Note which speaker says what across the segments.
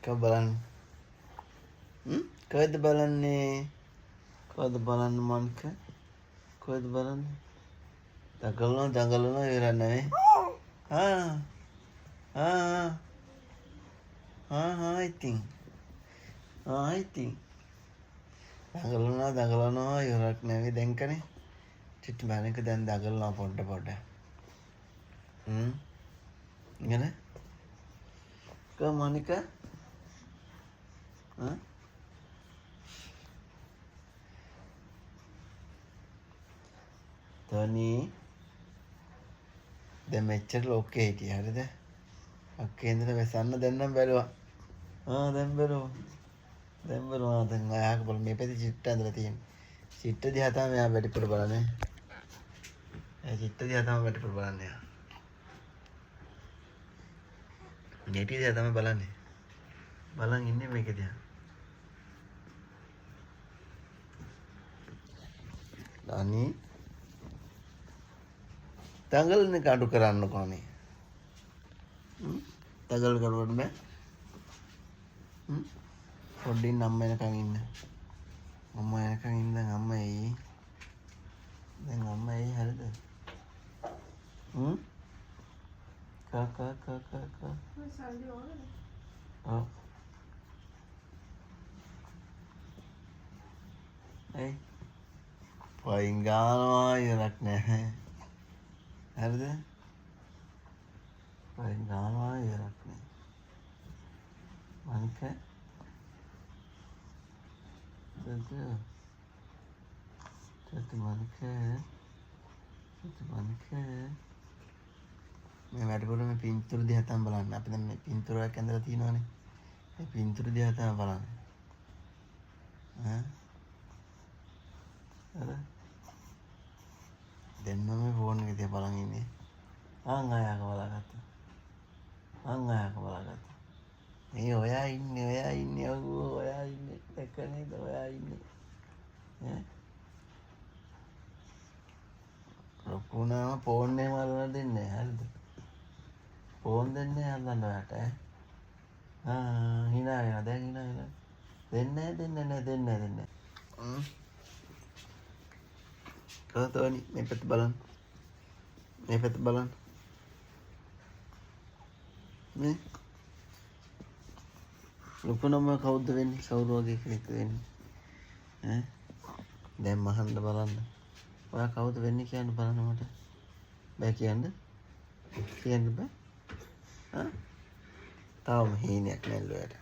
Speaker 1: කව බලන්න. කොහෙද බලන්නේ? කොහෙද බලන්න මන්ක? කොහෙද බලන්නේ? දඟලනවා ඉවර නැහැ. ඉතින්. ඉතින්. දඟලනවා ඉවරක් නැහැ දැන්කනේ. චිට්ටි මැනික දැන් දඟලනවා පොඩ. ඉගෙන. කො මනික? තොනි දැන් මෙච්චර ලෝකේ හිටියේ හරිද? අක්කේ ඉඳලා වැසන්න දැන් නම් බැලුවා. දැන් බැලුවා. දැන් ආයක බල මේ පැත්තේ චිට්ට ඇඳලා තියෙන්නේ. චිට්ට දිහා තමයි මෙයා වැඩිපුර බලන්නේ. චිට්ට දිහා තමයි වැඩිපුර බලන්නේ. නෙටි දිහා තමයි බලන්නේ. බලන් ඉන්නේ මේක දිහා. අනි දඟලන කඩු කරන්න කොහොනේ? දඟල කරුවට බෑ. පොඩ්ඩින් අම්ම එනකන් ඉන්න. අම්මා එනකන් ඉන්න අම්මා එයි. දැන් අම්මා එයි හරිද? කා. ඔව්. ඒ පයින් ගානවා ඉවරක් නැහැ. හරිද? පයින් ගානවා ඉවරක් නැහැ. මන්ක මේ වැඩිපුර මේ පින්තූර දිහා තමයි බලන්නේ. අපි දැන් මේ පින්තූරයක් ඇඳලා තියෙනවානේ. මේ පින්තූර දිහා තමයි බලන්නේ. දැන් මම ෆෝන් එක දිහා බලන් ඉන්නේ. ආයක බලාගත්තා. මේ ඔයා ඉන්නේ ඔයා ඉන්නේ. දැක්ක නේද ඔයා ඉන්නේ. ලොකුනාම ෆෝන් එකම අරන් දෙන්නේ හරිද? ෆෝන් දෙන්නේ අල්ලන්න ඔයාට hina වෙනවා දැන් hina වෙනවා. දෙන්නේ. කවතෝනි මේ පැත්ත බලන්න. මේ ලොකුනම කවුද වෙන්නේ? කවුරු වගේ කෙනෙක් වෙන්නේ? දැන් මහන්න බලන්න. ඔයා කවුද වෙන්නේ කියන්න බලන්න මට. බෑ කියන්න බෑ. තාම හීනයක් නැල්ල ඔයාට.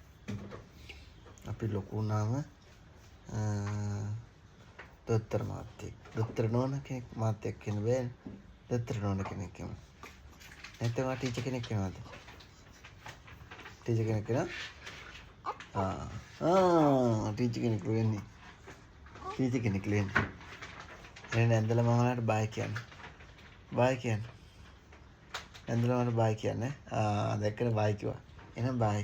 Speaker 1: අපි ලොකු වුණාම දොස්තර මාත්‍යෙක්. දොස්තර නෝන කෙනෙක් මාත්‍යෙක් වෙන්න බෑනේ. දොස්තර නෝන කෙනෙක් වෙන්න. නැත්නම් ටීචර් කෙනෙක් වෙනවද? ටීචර් කෙනෙක් වෙනවා? ටීචර් කෙනෙක් වෙන්නේ. එහෙනම් ඇඳලා මම ඔයාලට බයි කියන්න. ඇඳලා මට බයි කියන්න. දැක්කනේ බයි කිව්වා. එහෙනම් බයි.